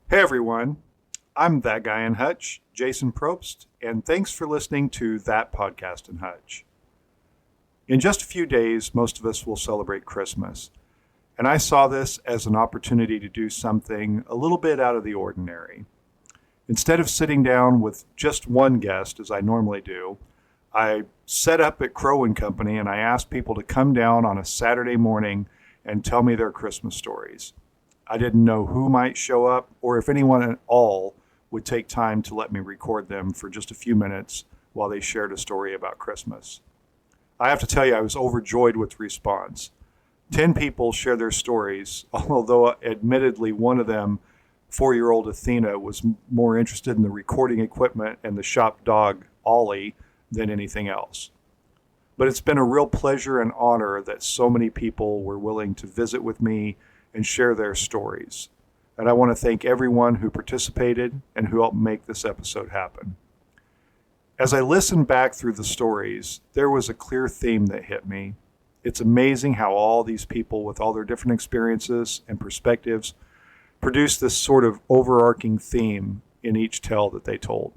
Hey everyone, I'm that guy in Hutch, Jason Probst, and thanks for listening to That Podcast in Hutch. In just a few days, most of us will celebrate Christmas, and I saw this as an opportunity to do something a little bit out of the ordinary. Instead of sitting down with just one guest, as I normally do, I set up at Crow & Company and I asked people to come down on a Saturday morning and tell me their Christmas stories. I didn't know who might show up or if anyone at all would take time to let me record them for just a few minutes while they shared a story about Christmas. I have to tell you, I was overjoyed with the response. 10 people shared their stories, although admittedly one of them, 4-year-old Athena, was more interested in the recording equipment and the shop dog, Ollie, than anything else. But it's been a real pleasure and honor that so many people were willing to visit with me and share their stories. And I want to thank everyone who participated and who helped make this episode happen. As I listened back through the stories, there was a clear theme that hit me. It's amazing how all these people with all their different experiences and perspectives produced this sort of overarching theme in each tale that they told.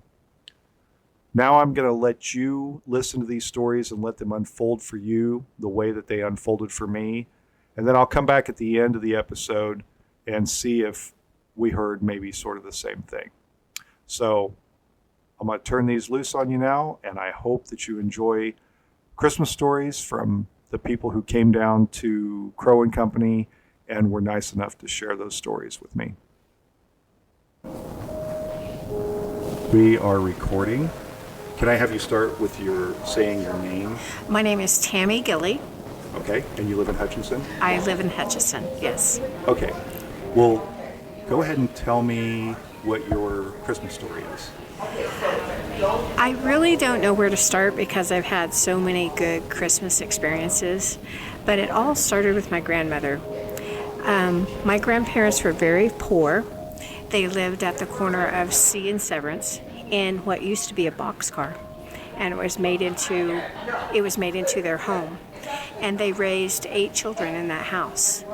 Now I'm going to let you listen to these stories and let them unfold for you the way that they unfolded for me. And then I'll come back at the end of the episode and see if we heard maybe sort of the same thing. So I'm going to turn these loose on you now, and I hope that you enjoy Christmas stories from the people who came down to Crow & Company and were nice enough to share those stories with me. We are recording. Can I have you start with saying your name? My name is Tammy Gilly. Okay, and you live in Hutchinson? I live in Hutchinson, yes. Okay, well, go ahead and tell me what your Christmas story is. I really don't know where to start because I've had so many good Christmas experiences, but it all started with my grandmother. My grandparents were very poor. They lived at the corner of C and Severance in what used to be a boxcar, and it was made into their home. And they raised 8 children in that house.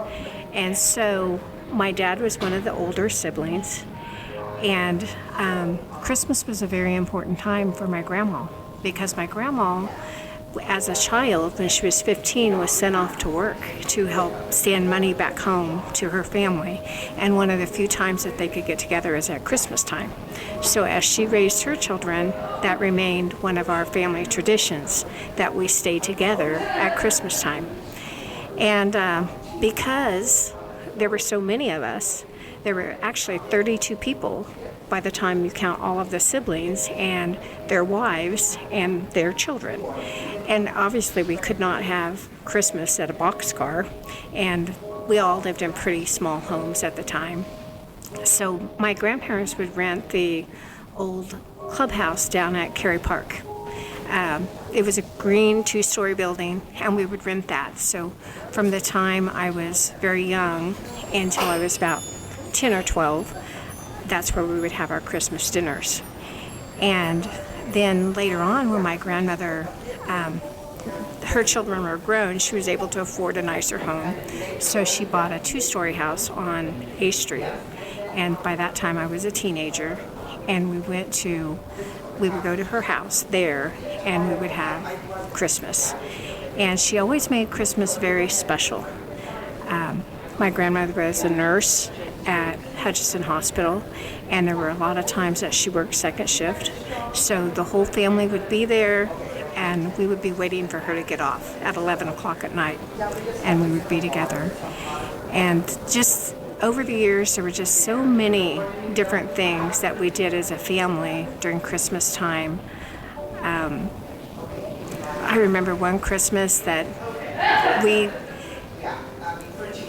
And so my dad was one of the older siblings, and Christmas was a very important time for my grandma because my grandma, as a child, when she was 15, was sent off to work to help send money back home to her family. And one of the few times that they could get together is at Christmas time. So as she raised her children, that remained one of our family traditions, that we stay together at Christmas time. And because there were so many of us, there were actually 32 people by the time you count all of the siblings and their wives and their children. And obviously we could not have Christmas at a boxcar, and we all lived in pretty small homes at the time. So my grandparents would rent the old clubhouse down at Cary Park. It was a green 2-story building, and we would rent that. So from the time I was very young until I was about 10 or 12, that's where we would have our Christmas dinners. And then later on, when my grandmother, her children were grown, she was able to afford a nicer home. So she bought a 2-story house on A Street. And by that time, I was a teenager, and we would go to her house there, and we would have Christmas. And she always made Christmas very special. My grandmother was a nurse at Hutchinson Hospital, and there were a lot of times that she worked second shift. So the whole family would be there, and we would be waiting for her to get off at 11 o'clock at night, and we would be together. And just over the years, there were just so many different things that we did as a family during Christmas time. I remember one Christmas that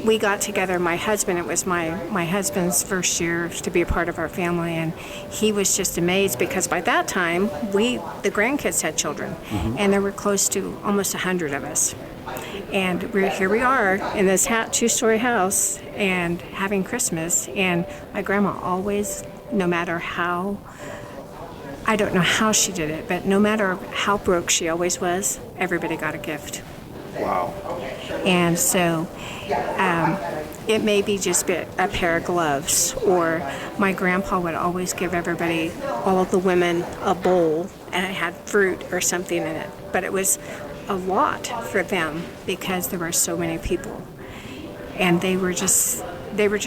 we got together, my husband, it was my husband's first year to be a part of our family, and he was just amazed because by that time, the grandkids had children, and there were close to almost 100 of us. And here we are in this 2-story house and having Christmas, and my grandma always, no matter how, I don't know how she did it, but no matter how broke she always was, everybody got a gift. Wow. And so it may be just a pair of gloves, or my grandpa would always give everybody, all of the women, a bowl, and it had fruit or something in it. But it was a lot for them because there were so many people. And they were just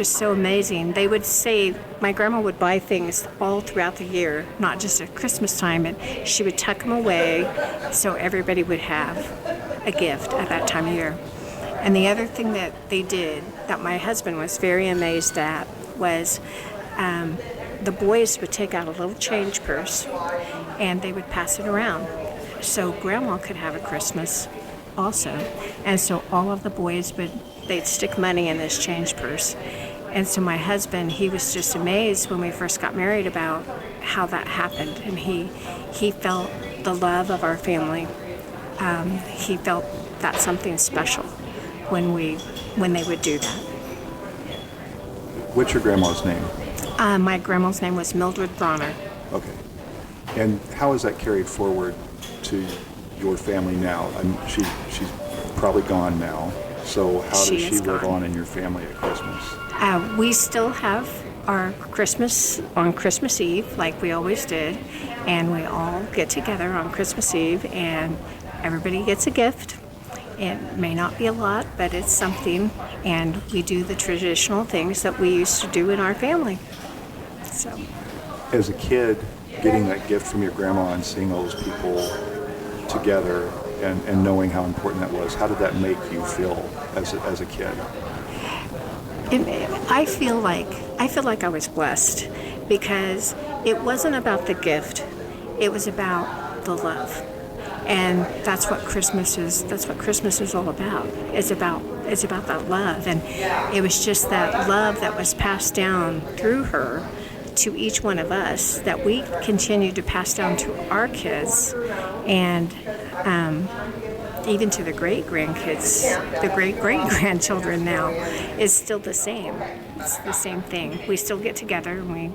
so amazing. They would say, my grandma would buy things all throughout the year, not just at Christmas time, and she would tuck them away so everybody would have a gift at that time of year. And the other thing that they did that my husband was very amazed at was the boys would take out a little change purse and they would pass it around. So Grandma could have a Christmas also. And so all of the boys they'd stick money in this change purse. And so my husband, he was just amazed when we first got married about how that happened. And he felt the love of our family. He felt that's something special when they would do that. What's your grandma's name? My grandma's name was Mildred Bronner. Okay. And how is that carried forward to your family now? She's probably gone now. So how does she live on in your family at Christmas? We still have our Christmas on Christmas Eve, like we always did, and we all get together on Christmas Eve, and everybody gets a gift. It may not be a lot, but it's something, and we do the traditional things that we used to do in our family. So, as a kid, getting that gift from your grandma and seeing all those people together and knowing how important that was, how did that make you feel as a kid? I feel like I was blessed because it wasn't about the gift; it was about the love. And that's what Christmas is. That's what Christmas is all about. It's about that love, and it was just that love that was passed down through her to each one of us that we continue to pass down to our kids, and even to the great-grandkids, the great-great-grandchildren now, is still the same. It's the same thing. We still get together, and we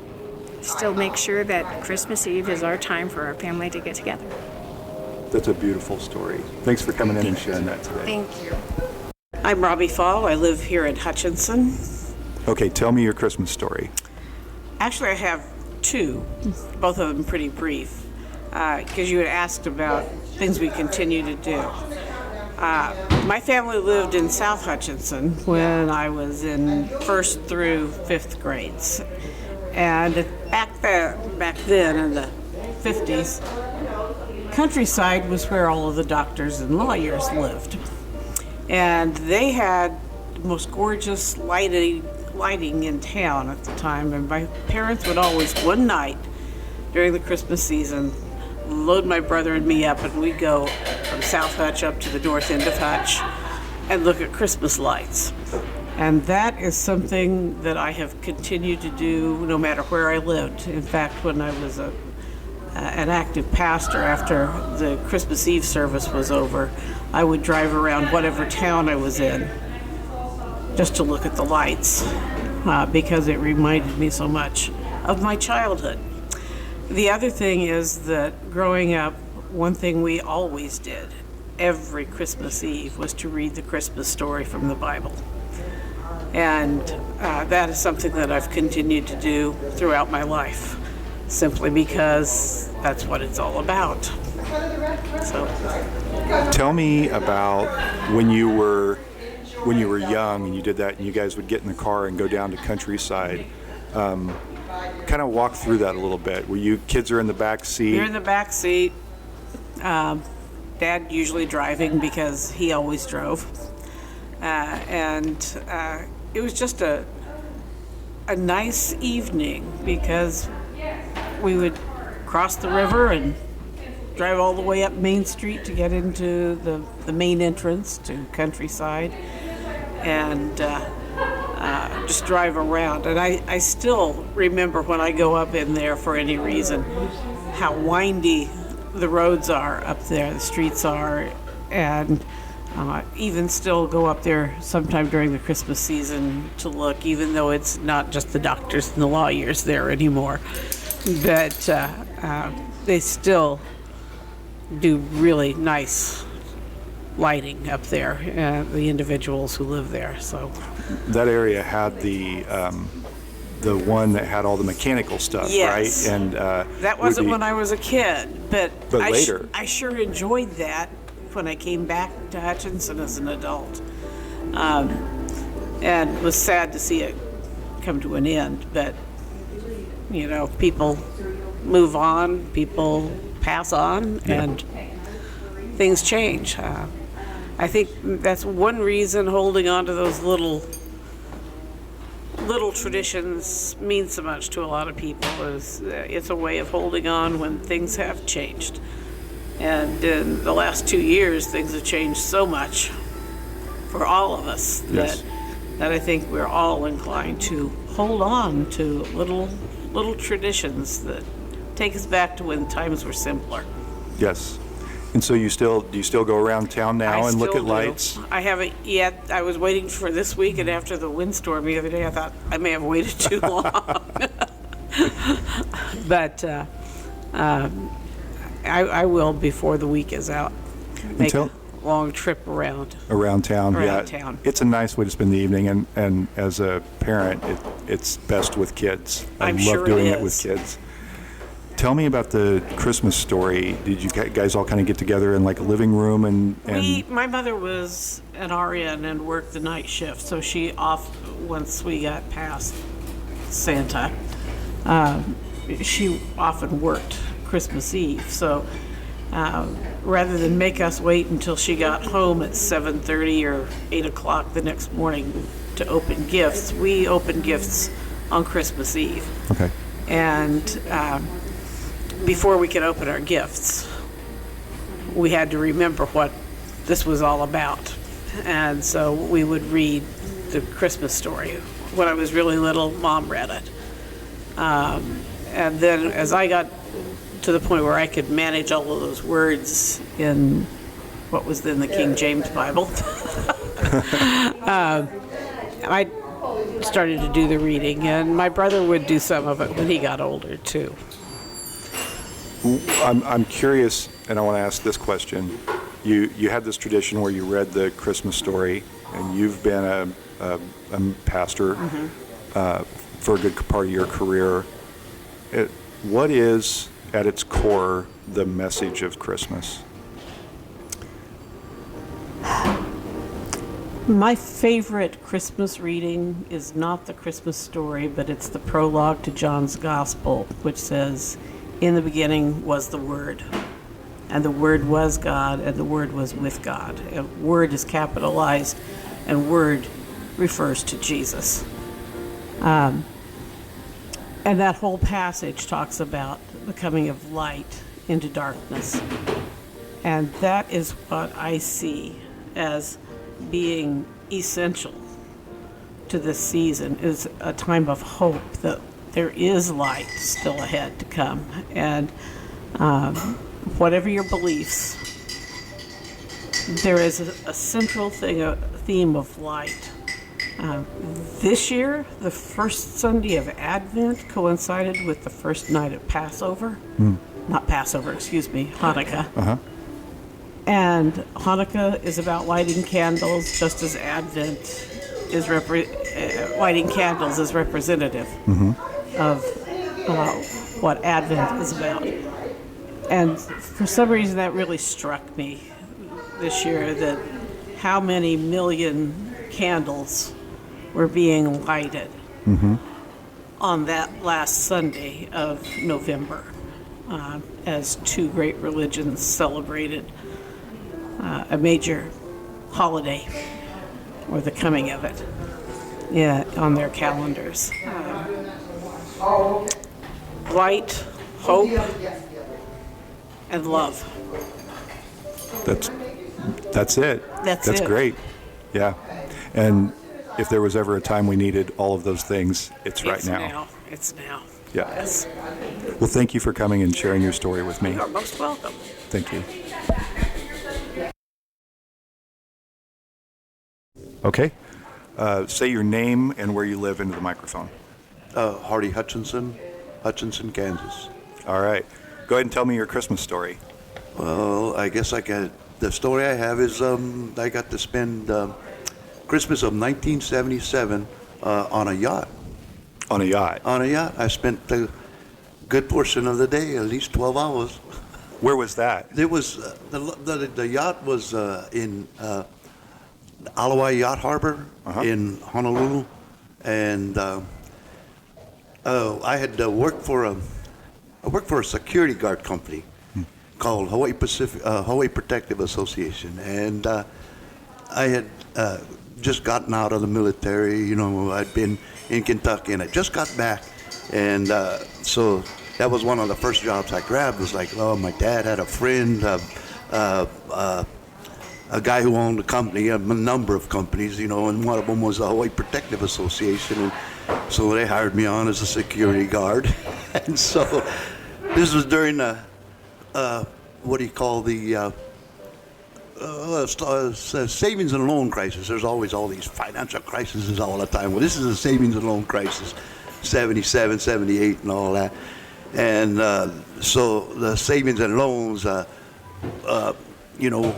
still make sure that Christmas Eve is our time for our family to get together. That's a beautiful story. Thanks for coming in and sharing that today. Thank you. I'm Robbie Fall. I live here in Hutchinson. Okay, tell me your Christmas story. Actually, I have two, both of them pretty brief, because you had asked about things we continue to do. My family lived in South Hutchinson when I was in 1st through 5th grades. And back then in the 50s, Countryside was where all of the doctors and lawyers lived. And they had the most gorgeous lighting in town at the time. And my parents would always, one night during the Christmas season, load my brother and me up, and we'd go from South Hutch up to the north end of Hutch and look at Christmas lights. And that is something that I have continued to do no matter where I lived. In fact, when I was an active pastor, after the Christmas Eve service was over, I would drive around whatever town I was in just to look at the lights because it reminded me so much of my childhood. The other thing is that growing up, one thing we always did every Christmas Eve was to read the Christmas story from the Bible. And that is something that I've continued to do throughout my life, simply because that's what it's all about. So, tell me about when you were young and you did that, and you guys would get in the car and go down to Countryside. Kind of walk through that a little bit. Were you kids are in the back seat? You're in the back seat. Dad usually driving because he always drove, and it was just a nice evening because we would cross the river and drive all the way up Main Street to get into the main entrance to Countryside, and just drive around. And I still remember when I go up in there for any reason how windy the roads are up there, the streets are, and even still go up there sometime during the Christmas season to look, even though it's not just the doctors and the lawyers there anymore. But they still do really nice lighting up there, the individuals who live there. So That area had the one that had all the mechanical stuff, yes. right? And that wasn't when I was a kid, but later. I sure enjoyed that when I came back to Hutchinson as an adult, and was sad to see it come to an end. But people move on, people pass on, and things change. I think that's one reason holding on to those little traditions means so much to a lot of people, is it's a way of holding on when things have changed. And in the last 2 years, things have changed so much for all of us that I think we're all inclined to hold on to little traditions that take us back to when times were simpler. Yes. And so do you still go around town now and look at lights? I haven't yet. I was waiting for this week, and after the windstorm the other day, I thought I may have waited too long. But I will, before the week is out, make a long trip around town. Town. It's a nice way to spend the evening, and as a parent, it's best with kids. I love doing it with kids. Tell me about the Christmas story. Did you guys all kind of get together in like a living room My mother was an RN and worked the night shift, so she once we got past Santa, she often worked Christmas Eve. So rather than make us wait until she got home at 7:30 or 8 o'clock the next morning to open gifts, we opened gifts on Christmas Eve. Okay. And before we could open our gifts, we had to remember what this was all about. And so we would read the Christmas story. When I was really little, Mom read it. And then as I got to the point where I could manage all of those words in what was then the King James Bible, I started to do the reading, and my brother would do some of it when he got older too. I'm curious, and I want to ask this question. You had this tradition where you read the Christmas story, and you've been a pastor for a good part of your career. What is, at its core, the message of Christmas? My favorite Christmas reading is not the Christmas story, but it's the prologue to John's Gospel, which says, "In the beginning was the Word, and the Word was God, and the Word was with God." And Word is capitalized, and Word refers to Jesus. And that whole passage talks about the coming of light into darkness. And that is what I see as being essential to this season, is a time of hope that there is light still ahead to come. And whatever your beliefs, there is a central theme of light. This year, the first Sunday of Advent coincided with the first night of Passover. Not Passover, excuse me, Hanukkah. Uh-huh. And Hanukkah is about lighting candles, just as Advent is lighting candles is representative of what Advent is about. And for some reason that really struck me this year, that how many million candles were being lighted on that last Sunday of November, as two great religions celebrated a major holiday, or the coming of it, on their calendars. Light, hope, and love. That's it. That's it. Great. Yeah. And if there was ever a time we needed all of those things, it's right now. It's now. Yeah. Yes. Well, thank you for coming and sharing your story with me. You're most welcome. Thank you. Okay. Say your name and where you live into the microphone. Hardy Hutchinson, Kansas. All right. Go ahead and tell me your Christmas story. Well, I guess I got the story I have is I got to spend Christmas of 1977 on a yacht. On a yacht. On a yacht. I spent a good portion of the day, at least 12 hours. Where was that? It was the yacht was in Alawai Yacht Harbor in Honolulu, and I had worked for a security guard company called Hawaii Protective Association, and I had just gotten out of the military. You know, I'd been in Kentucky, and I just got back, and so that was one of the first jobs I grabbed. Was like, oh, my dad had a friend, a guy who owned a company, a number of companies, you know, and one of them was the Hawaii Protective Association, and so they hired me on as a security guard. And so this was during the what do you call the savings and loan crisis. There's always all these financial crises all the time. Well, this is a savings and loan crisis, 77, 78 and all that. And so the savings and loans, you know,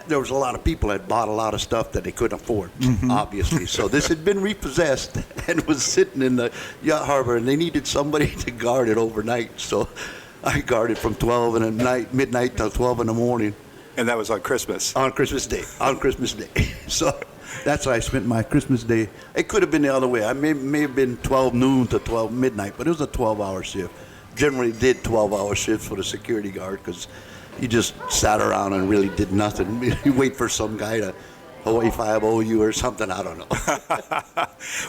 there was a lot of people that bought a lot of stuff that they couldn't afford, obviously. So this had been repossessed and was sitting in the yacht harbor, and they needed somebody to guard it overnight. So I guarded from 12 in the night, midnight till 12 in the morning. And that was on Christmas? On Christmas Day. On Christmas Day. So that's how I spent my Christmas Day. It could have been the other way. I may have been 12 noon to 12 midnight, but it was a 12-hour shift. Generally did 12-hour shifts for the security guard because you just sat around and really did nothing. You wait for some guy to Hawaii 5-0 you or something. I don't know.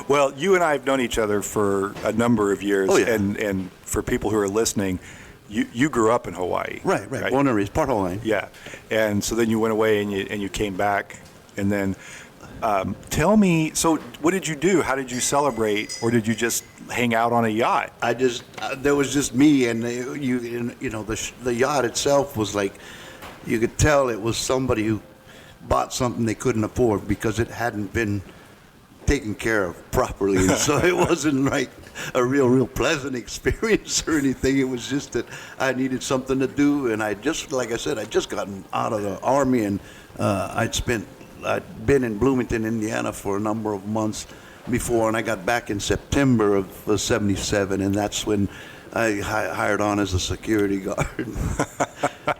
Well, you and I have known each other for a number of years. Oh, yeah. And for people who are listening, you grew up in Hawaii. Right. Born and raised, part Hawaiian. Yeah. And so then you went away and you came back. And then tell me, so what did you do? How did you celebrate? Or did you just hang out on a yacht? I just, there was just me, and you know, the yacht itself was like, you could tell it was somebody who bought something they couldn't afford because it hadn't been taken care of properly. And so it wasn't like a real pleasant experience or anything. It was just that I needed something to do, and I just, like I said, I'd just gotten out of the Army, and I'd been in Bloomington, Indiana for a number of months before, and I got back in September of '77, and that's when I hired on as a security guard.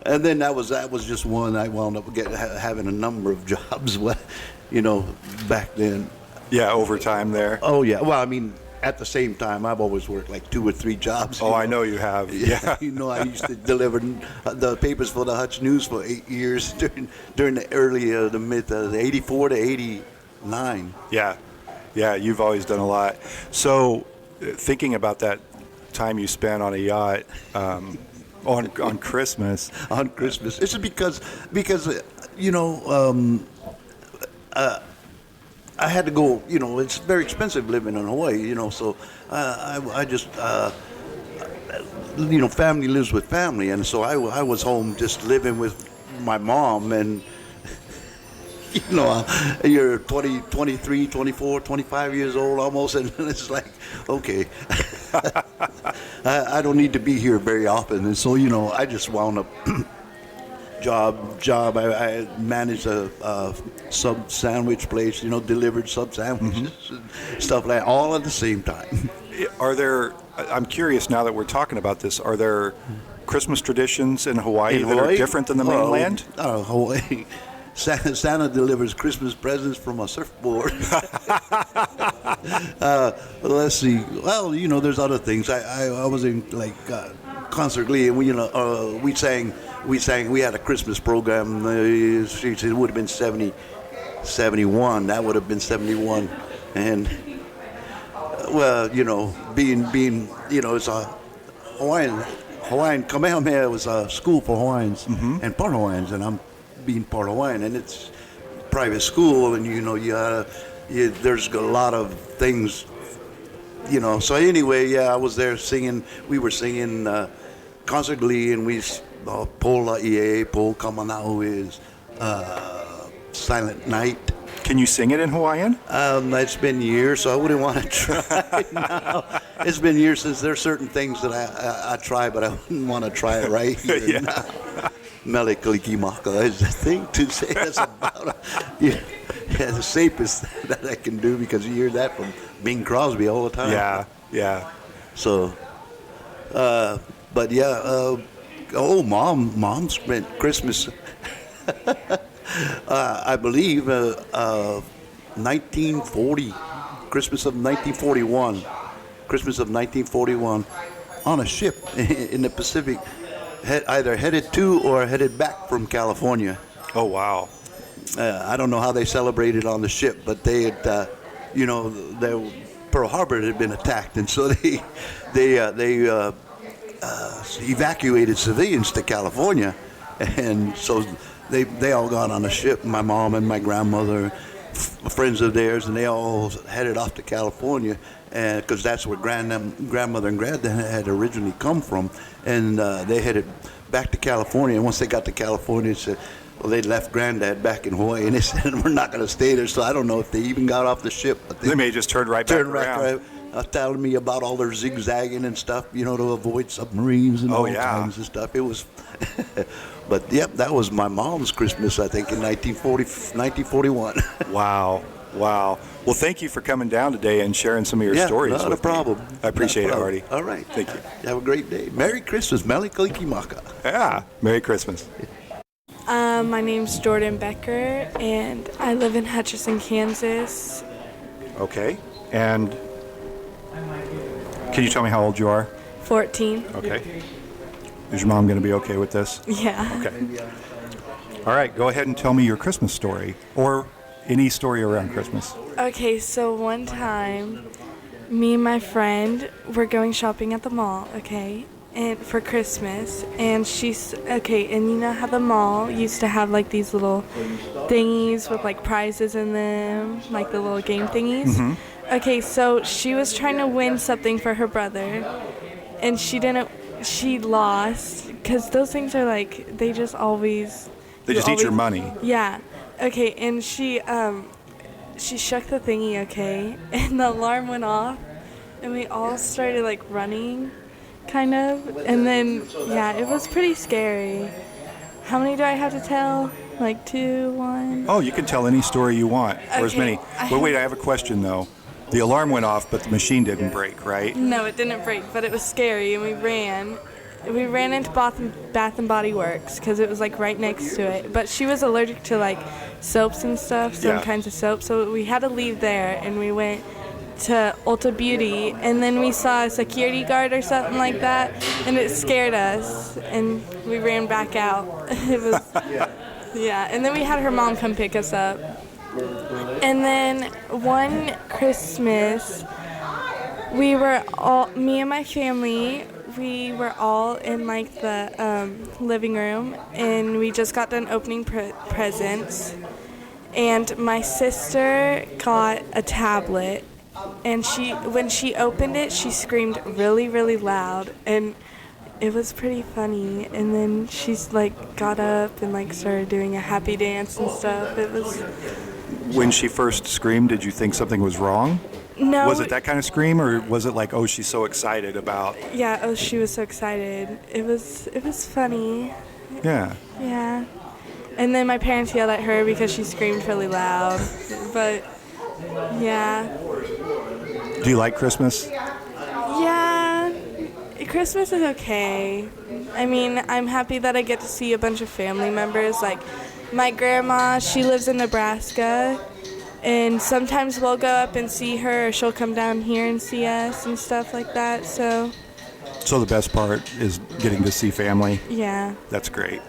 And then that was just one. I wound up having a number of jobs, you know, back then. Yeah, overtime there. Oh yeah. Well, I mean, at the same time, I've always worked like 2 or 3 jobs. Oh, I know you have. Yeah. You know, I used to deliver the papers for the Hutch News for 8 years during the early, the mid, the 84 to 89. Yeah. Yeah, you've always done a lot. So thinking about that time you spent on a yacht on Christmas. On Christmas. It's because you know, I had to go, you know, it's very expensive living in Hawaii, you know, so I just, you know, family lives with family, and so I was home just living with my mom, and, you know, you're 20, 23, 24, 25 years old almost, and it's like, okay, I don't need to be here very often, and so, you know, I just wound up job. I managed a sub sandwich place, you know, delivered sub sandwiches and stuff like that, all at the same time. I'm curious now that we're talking about this, are there Christmas traditions in Hawaii that are different than the mainland? Hawaii. Santa delivers Christmas presents from a surfboard. Let's see. Well, you know, there's other things. I was in like concert glee, and we sang. We had a Christmas program. It would have been 71. That would have been 71, and well, you know, being you know, it's a Hawaiian Kamehameha was a school for Hawaiians and part Hawaiians, and I'm being part Hawaiian, and it's private school, and you know, there's a lot of things, you know. So anyway, yeah, I was there singing. We were singing concert glee, and we Pola Ie, Po Kamanau is Silent Night. Can you sing it in Hawaiian? It's been years, so I wouldn't want to try now. It's been years since there's certain things that I try, but I wouldn't want to try it right here now. Melikalikimaka is the thing to say. That's about yeah, the safest that I can do because you hear that from Bing Crosby all the time. Yeah, yeah. So, but yeah, mom spent Christmas, I believe, 1940, Christmas of 1941, on a ship in the Pacific, either headed to or headed back from California. Oh, wow. I don't know how they celebrated on the ship, but they had, Pearl Harbor had been attacked, and so they evacuated civilians to California, and so they all got on a ship. My mom and my grandmother, friends of theirs, and they all headed off to California, and because that's where grandmother and granddad had originally come from, and they headed back to California. And once they got to California, they said, well, they left granddad back in Hawaii, and they said we're not going to stay there. So I don't know if they even got off the ship, but They may have just turned right back around. Right, telling me about all their zigzagging and stuff, to avoid submarines and all kinds of stuff. It was, but yep, that was my mom's Christmas, I think, in 1941. Wow. Well, thank you for coming down today and sharing some of your stories not with a problem. me. I appreciate it, Artie. All right. Thank you. Have a great day. Merry Christmas. Melikalikimaka. Yeah. Merry Christmas. My name's Jordan Becker, and I live in Hutchinson, Kansas. Okay. And can you tell me how old you are? 14. Okay. Is your mom going to be okay with this? Yeah. Okay. All right. Go ahead and tell me your Christmas story, or any story around Christmas. Okay, so one time, me and my friend were going shopping at the mall, okay, and for Christmas, and and you know how the mall used to have like these little thingies with like prizes in them, like the little game thingies? Mm-hmm. Okay, so she was trying to win something for her brother, and she lost, because those things are like, they just eat your money. Yeah. Okay, and she shook the thingy, okay, and the alarm went off, and we all started like running, kind of, and then it was pretty scary. How many do I have to tell? Like 2, 1? Oh, you can tell any story you want, or as Okay, many. Well, wait, I have a question though. The alarm went off, but the machine didn't break, right? No, it didn't break, but it was scary, and we ran. We ran into Bath and Body Works because it was like right next to it. But she was allergic to like soaps and stuff, some kinds of soap. So we had to leave there, and we went to Ulta Beauty, and then we saw a security guard or something like that, and it scared us, and we ran back out. It was and then we had her mom come pick us up. And then one Christmas, me and my family, we were all in like the living room, and we just got done opening presents, and my sister got a tablet, and when she opened it, she screamed really, really loud, and it was pretty funny. And then she's like got up and like started doing a happy dance and stuff. It was. When she first screamed, did you think something was wrong? No. Was it that kind of scream, or was it like, oh, she's so excited about? Yeah, oh, she was so excited. It was funny. Yeah. Yeah. And then my parents yelled at her because she screamed really loud. But, yeah. Do you like Christmas? Yeah. Christmas is okay. I mean, I'm happy that I get to see a bunch of family members. Like, my grandma, she lives in Nebraska. And sometimes we'll go up and see her, or she'll come down here and see us and stuff like that. So the best part is getting to see family? Yeah. That's great.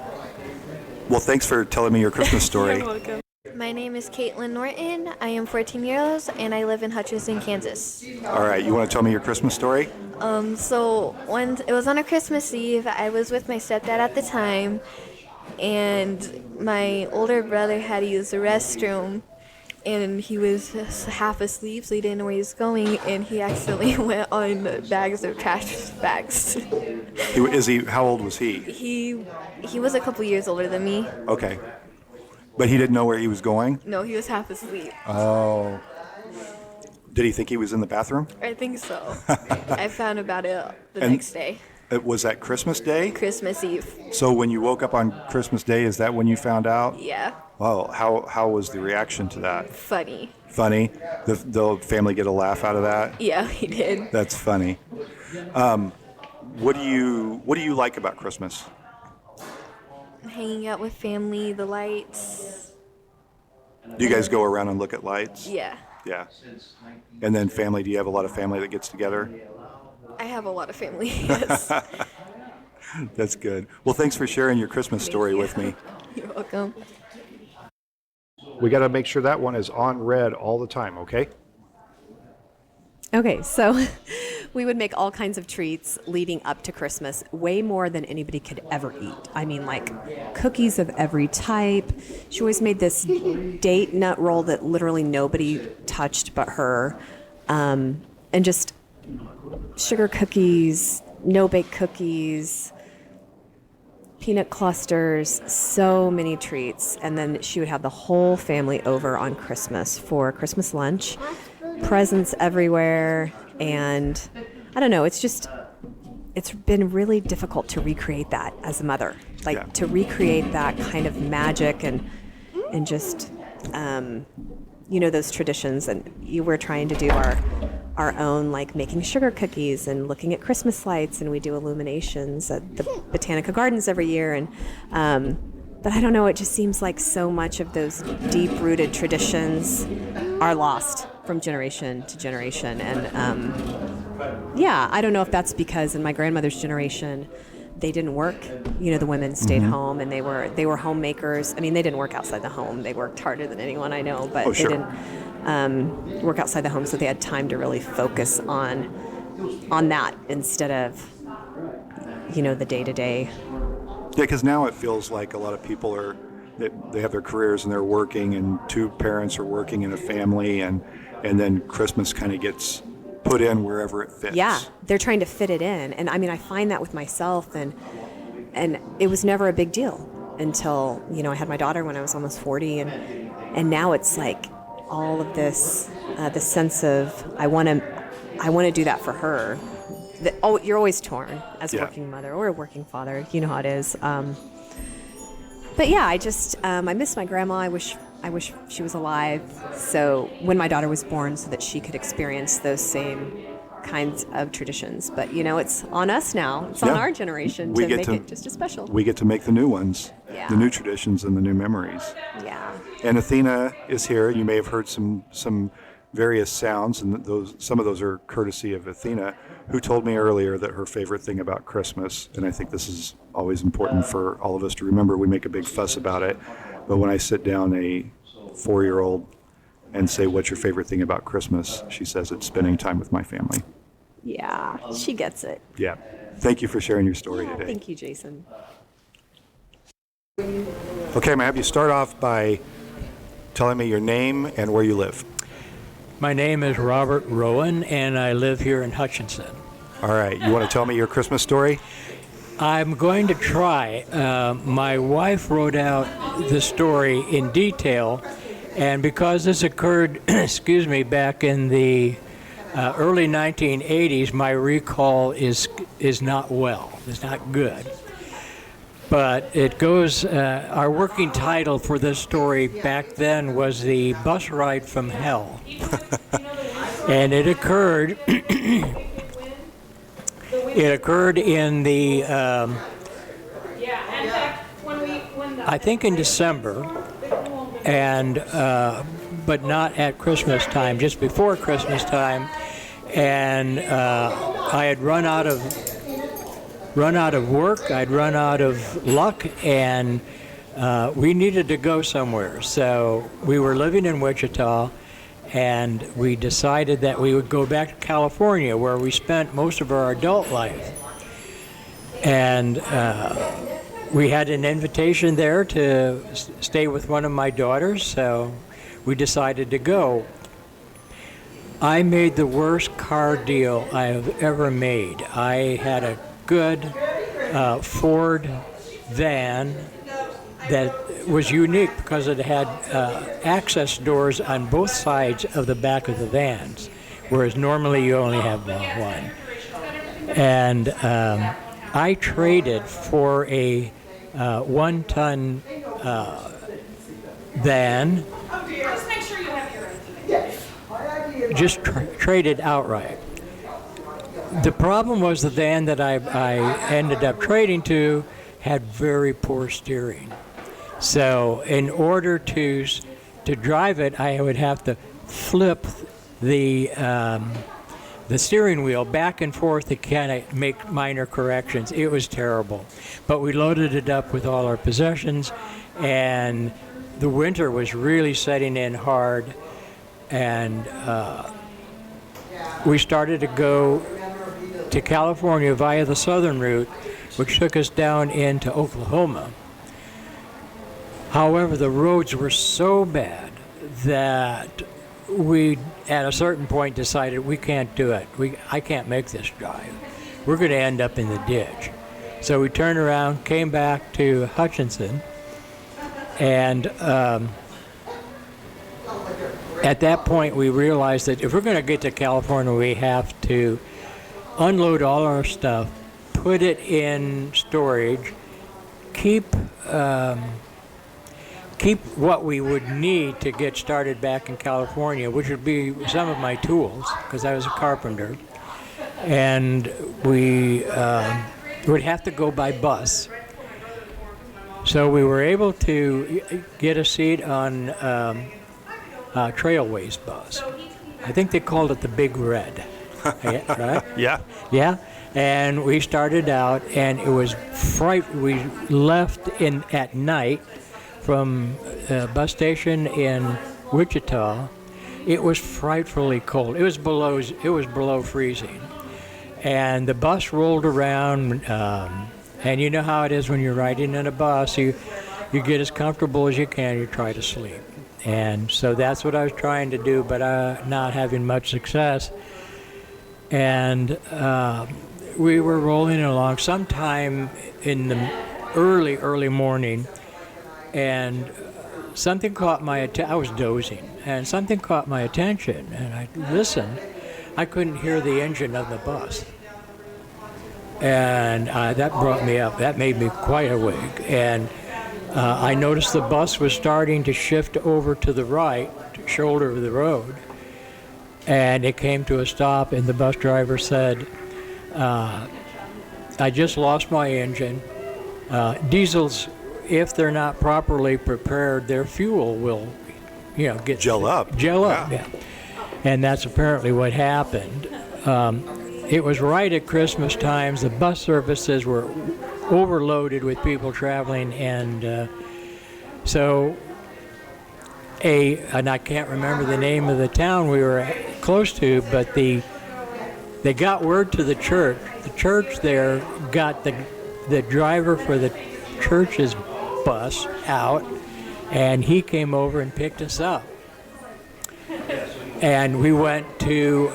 Well, thanks for telling me your Christmas story. You're welcome. My name is Caitlin Norton. I am 14 years old, and I live in Hutchinson, Kansas. All right, you want to tell me your Christmas story? So when it was on a Christmas Eve, I was with my stepdad at the time, and my older brother had to use the restroom. And he was half asleep, so he didn't know where he was going, and he accidentally went on bags of trash bags. How old was he? He was a couple years older than me. Okay. But he didn't know where he was going? No, he was half asleep. Oh. Did he think he was in the bathroom? I think so. I found about it the next day. Was that Christmas Day? Christmas Eve. So when you woke up on Christmas Day, is that when you found out? Yeah. Well, how was the reaction to that? Funny. Funny? The family get a laugh out of that? Yeah, we did. That's funny. What do you like about Christmas? Hanging out with family, the lights. Do you guys go around and look at lights? Yeah. Yeah. And then family, do you have a lot of family that gets together? I have a lot of family, yes. That's good. Well, thanks for sharing your Christmas story with me. You're welcome. We got to make sure that one is on red all the time, okay? Okay, so we would make all kinds of treats leading up to Christmas, way more than anybody could ever eat. I mean, like cookies of every type. She always made this date nut roll that literally nobody touched but her. And just sugar cookies, no-bake cookies, peanut clusters, so many treats. And then she would have the whole family over on Christmas for Christmas lunch. Presents everywhere, and I don't know, it's been really difficult to recreate that as a mother, to recreate that kind of magic and just those traditions. And we're trying to do our own, like making sugar cookies and looking at Christmas lights, and we do illuminations at the Botanical Gardens every year. And but I don't know, it just seems like so much of those deep-rooted traditions are lost from generation to generation. And I don't know if that's because in my grandmother's generation, they didn't work. The women stayed home, and they were homemakers. I mean, they didn't work outside the home. They worked harder than anyone I know, but they didn't work outside the home, so they had time to really focus on that instead of, the day-to-day. Yeah, because now it feels like a lot of people they have their careers and they're working, and two parents are working in a family, and then Christmas kind of gets put in wherever it fits. Yeah, they're trying to fit it in. And I mean, I find that with myself, and it was never a big deal until, I had my daughter when I was almost 40, and now it's like all of this sense of I want to do that for her. You're always torn as a working mother or a working father. You know how it is. But yeah, I just I miss my grandma. I wish she was alive. So when my daughter was born, so that she could experience those same kinds of traditions. But it's on us now. It's on our generation to make it just as special. We get to make the new ones, the new traditions and the new memories. Yeah. And Athena is here. You may have heard some various sounds, and some of those are courtesy of Athena, who told me earlier that her favorite thing about Christmas, and I think this is always important for all of us to remember, we make a big fuss about it, but when I sit down a 4-year-old and say, what's your favorite thing about Christmas? She says it's spending time with my family. Yeah, she gets it. Yeah. Thank you for sharing your story today. Thank you, Jason. Okay, I'm going to have you start off by telling me your name and where you live. My name is Robert Rowan, and I live here in Hutchinson. All right. You want to tell me your Christmas story? I'm going to try. My wife wrote out the story in detail, and because this occurred, back in the early 1980s, my recall is not well. It's not good. But it goes, our working title for this story back then was The Bus Ride from Hell. And it occurred, in the, I think in December, and but not at Christmas time, just before Christmas time. And I had run out of work, I'd run out of luck, and we needed to go somewhere. So we were living in Wichita, and we decided that we would go back to California, where we spent most of our adult life. And we had an invitation there to stay with one of my daughters, so we decided to go. I made the worst car deal I have ever made. I had a good Ford van that was unique because it had access doors on both sides of the back of the vans, whereas normally you only have one. And I traded for a one-ton van. Just make sure you have your Just traded outright. The problem was the van that I ended up trading to had very poor steering. So in order to drive it, I would have to flip the steering wheel back and forth to kind of make minor corrections. It was terrible. But we loaded it up with all our possessions, and the winter was really setting in hard, and we started to go to California via the southern route, which took us down into Oklahoma. However, the roads were so bad that we, at a certain point, decided we can't do it. I can't make this drive. We're going to end up in the ditch. So we turned around, came back to Hutchinson, and at that point we realized that if we're going to get to California, we have to unload all our stuff, put it in storage, keep what we would need to get started back in California, which would be some of my tools, because I was a carpenter, and we would have to go by bus. So we were able to get a seat on Trailways bus. I think they called it the Big Red. Right? Yeah. Yeah. And we started out, and it was we left at night from a bus station in Wichita. It was frightfully cold. It was below freezing. And the bus rolled around, and you know how it is when you're riding in a bus. You get as comfortable as you can. You try to sleep. And so that's what I was trying to do, but not having much success. And we were rolling along sometime in the early morning, and something caught my attention. I was dozing, and something caught my attention, and I listened. I couldn't hear the engine of the bus. And that brought me up. That made me quite awake. And I noticed the bus was starting to shift over to the right shoulder of the road. And it came to a stop, and the bus driver said, I just lost my engine. Diesels, if they're not properly prepared, their fuel will, get Gel up. Yeah. And that's apparently what happened. It was right at Christmas times. The bus services were overloaded with people traveling, and and I can't remember the name of the town we were close to, but they got word to the church. The church there got the driver for the church's bus out, and he came over and picked us up. And we went to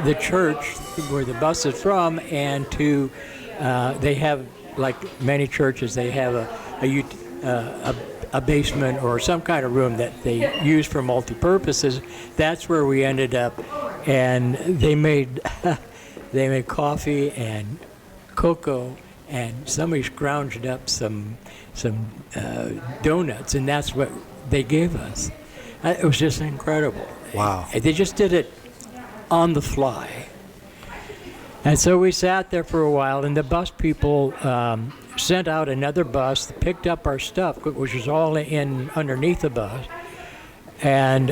the church where the bus is from, and they have, like many churches, they have a basement or some kind of room that they use for multi-purposes. That's where we ended up, and they made coffee and cocoa, and somebody scrounged up some donuts, and that's what they gave us. It was just incredible. Wow. They just did it on the fly. And so we sat there for a while, and the bus people sent out another bus that picked up our stuff, which was all in underneath the bus. And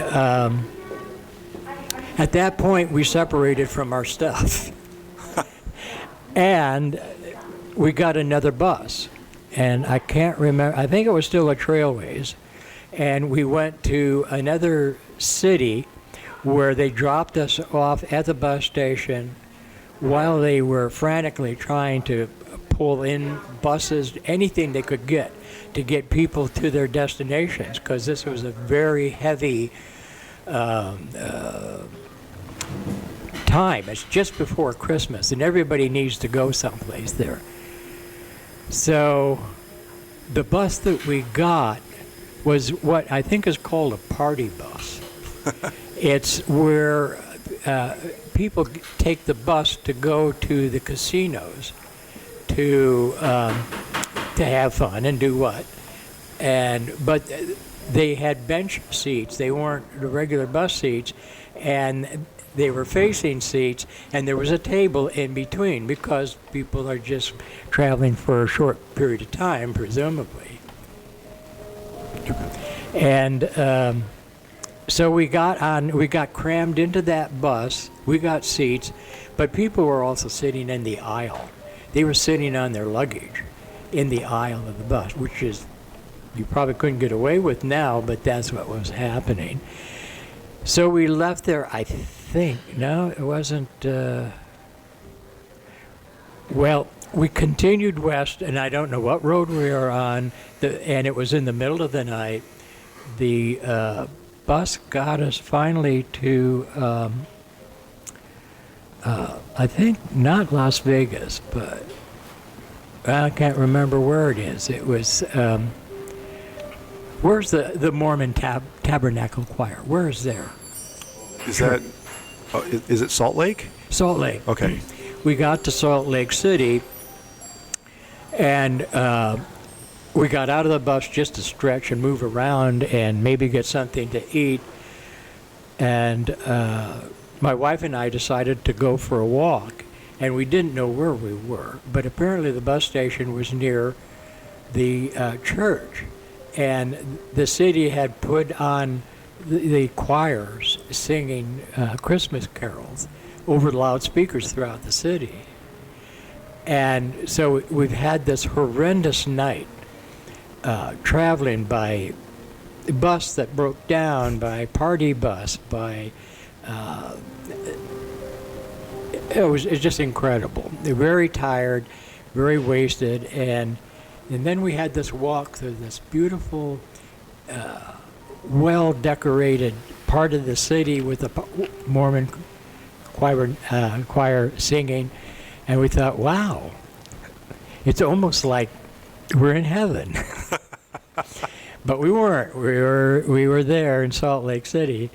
at that point, we separated from our stuff. And we got another bus. And I can't remember, I think it was still a Trailways. And we went to another city where they dropped us off at the bus station while they were frantically trying to pull in buses, anything they could get to get people to their destinations, because this was a very heavy time. It's just before Christmas, and everybody needs to go someplace there. So the bus that we got was what I think is called a party bus. It's where people take the bus to go to the casinos to have fun and do what. But they had bench seats. They weren't the regular bus seats, and they were facing seats, and there was a table in between because people are just traveling for a short period of time, presumably. And so we got crammed into that bus. We got seats, but people were also sitting in the aisle. They were sitting on their luggage in the aisle of the bus, which is you probably couldn't get away with now, but that's what was happening. So we left there, I think. No, it wasn't. Well, we continued west, and I don't know what road we were on, and it was in the middle of the night. The bus got us finally to, I think, not Las Vegas, but I can't remember where it is. It was, where's the Mormon Tabernacle Choir? Where is there? Is that, is it Salt Lake? Salt Lake. Okay. We got to Salt Lake City, and we got out of the bus just to stretch and move around and maybe get something to eat. And my wife and I decided to go for a walk, and we didn't know where we were. But apparently the bus station was near the church, and the city had put on the choirs singing Christmas carols over the loudspeakers throughout the city. And so we've had this horrendous night traveling by bus that broke down, by party bus, by it's just incredible. They're very tired, very wasted, and then we had this walk through this beautiful, well-decorated part of the city with the Mormon choir singing, and we thought, wow, it's almost like we're in heaven. But we weren't. We were there in Salt Lake City.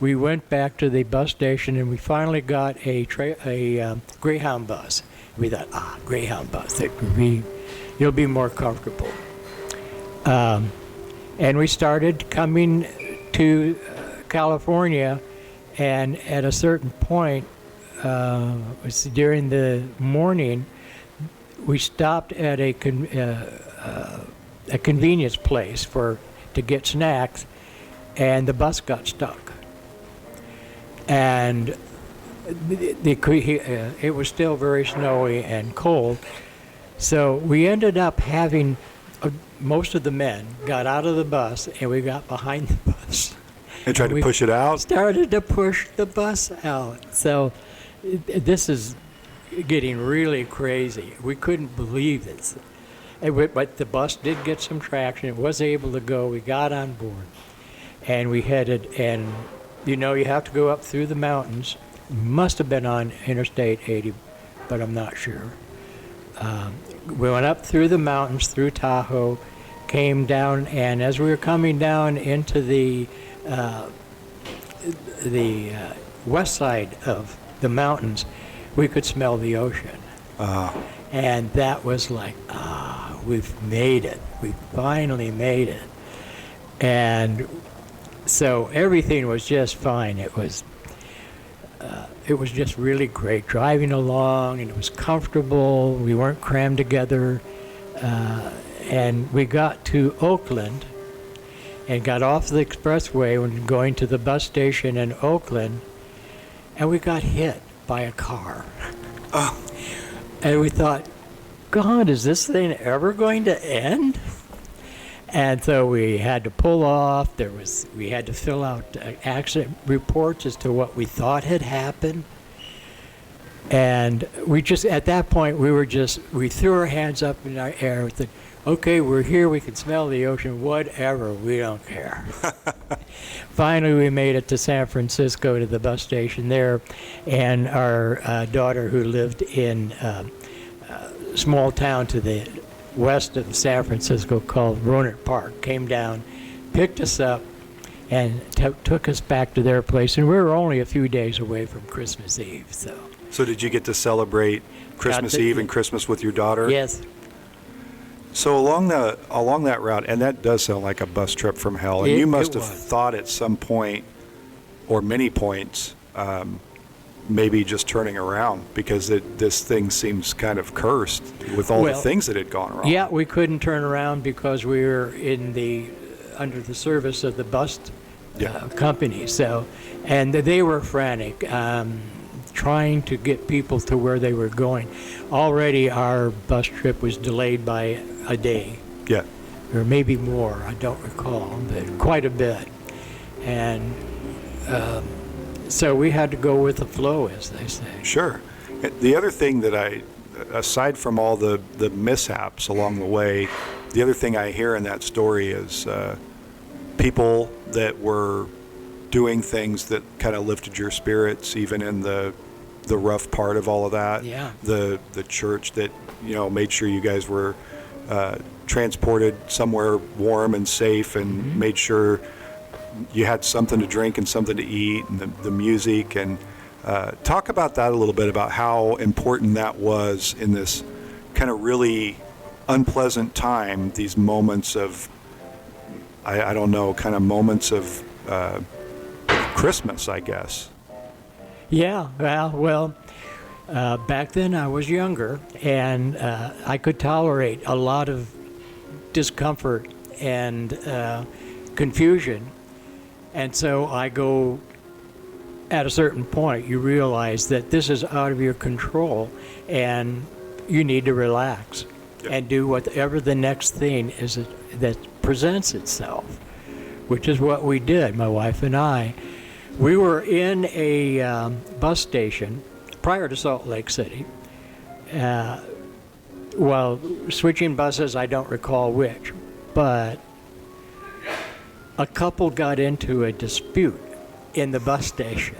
We went back to the bus station, and we finally got a Greyhound bus. We thought, Greyhound bus, you'll be more comfortable. And we started coming to California, and at a certain point, it was during the morning, we stopped at a convenience place to get snacks, and the bus got stuck. And it was still very snowy and cold, so we ended up having most of the men got out of the bus, and we got behind the bus. And tried to push it out? Started to push the bus out. So this is getting really crazy. We couldn't believe this. But the bus did get some traction. It was able to go. We got on board, and we headed. And you have to go up through the mountains. Must have been on Interstate 80, but I'm not sure. We went up through the mountains, through Tahoe, came down, and as we were coming down into the west side of the mountains, we could smell the ocean. And that was like, we've made it. We finally made it. And so everything was just fine. It was just really great driving along, and it was comfortable. We weren't crammed together. And we got to Oakland and got off the expressway when going to the bus station in Oakland, and we got hit by a car. And we thought, God, is this thing ever going to end? And so we had to pull off. We had to fill out accident reports as to what we thought had happened. And at that point, we threw our hands up in our air with okay, we're here, we can smell the ocean, whatever, we don't care. Finally, we made it to San Francisco, to the bus station there, and our daughter, who lived in a small town to the west of San Francisco called Rohnert Park, came down, picked us up, and took us back to their place, and we were only a few days away from Christmas Eve. So did you get to celebrate Christmas Eve and Christmas with your daughter? Yes. So along that route, and that does sound like a bus trip from hell. And you must have thought at some point, or many points, maybe just turning around, because this thing seems kind of cursed with all the things that had gone wrong. Yeah, we couldn't turn around because we were under the service of the bus company. So, and they were frantic, trying to get people to where they were going. Already our bus trip was delayed by a day. Yeah. Or maybe more, I don't recall, but quite a bit. And so we had to go with the flow, as they say. Sure. The other thing that aside from all the mishaps along the way, the other thing I hear in that story is people that were doing things that kind of lifted your spirits, even in the rough part of all of that. Yeah. The church that, made sure you guys were transported somewhere warm and safe, and made sure you had something to drink and something to eat, and the music. And talk about that a little bit, about how important that was in this kind of really unpleasant time, these moments of, I don't know, kind of moments of Christmas, I guess. Yeah, well, back then I was younger, and I could tolerate a lot of discomfort and confusion. And so I go, at a certain point, you realize that this is out of your control, and you need to relax and do whatever the next thing is that presents itself, which is what we did, my wife and I. We were in a bus station prior to Salt Lake City. Well, switching buses, I don't recall which, but a couple got into a dispute in the bus station,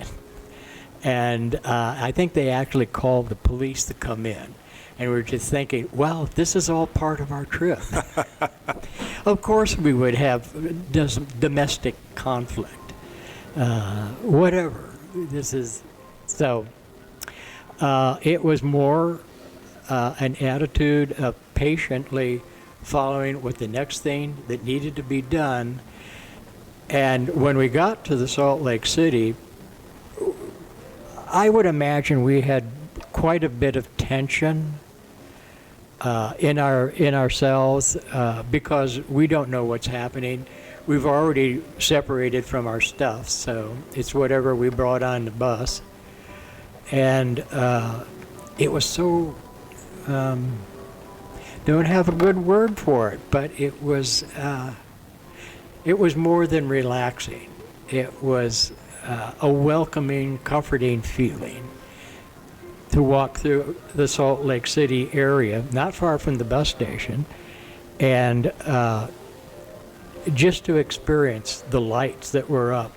and I think they actually called the police to come in. And we were just thinking, well, this is all part of our trip. Of course we would have domestic conflict, whatever. This is so. It was more an attitude of patiently following what the next thing that needed to be done. And when we got to the Salt Lake City, I would imagine we had quite a bit of tension in ourselves because we don't know what's happening. We've already separated from our stuff, so it's whatever we brought on the bus. And it was so, don't have a good word for it, but it was more than relaxing. It was a welcoming, comforting feeling to walk through the Salt Lake City area, not far from the bus station, and just to experience the lights that were up,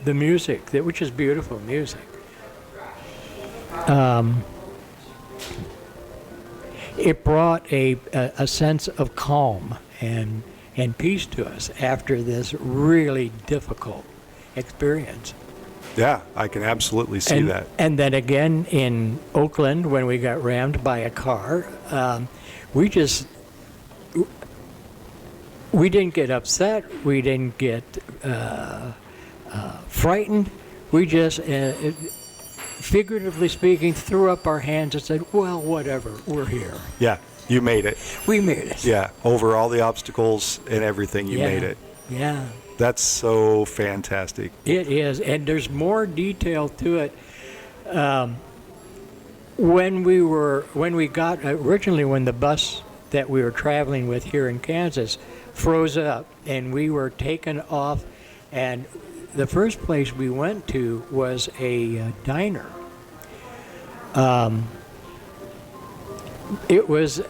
the music, which is beautiful music. It brought a sense of calm and peace to us after this really difficult experience. Yeah, I can absolutely see that. And then again in Oakland, when we got rammed by a car, we didn't get upset. We didn't get frightened. We just, figuratively speaking, threw up our hands and said, well, whatever, we're here. Yeah, you made it. We made it. Yeah, over all the obstacles and everything, you made it. Yeah. That's so fantastic. It is, and there's more detail to it. When the bus that we were traveling with here in Kansas froze up, and we were taken off, and the first place we went to was a diner. It was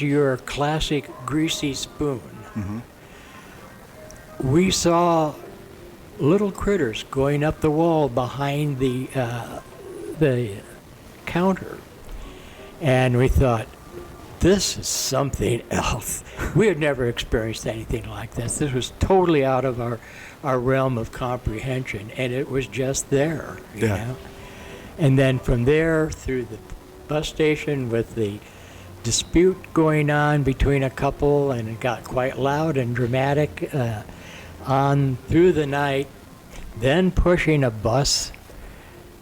your classic greasy spoon. Mm-hmm. We saw little critters going up the wall behind the counter, and we thought, this is something else. We had never experienced anything like this. This was totally out of our realm of comprehension, and it was just there. You know? And then from there, through bus station with the dispute going on between a couple, and it got quite loud and dramatic on through the night. Then pushing a bus.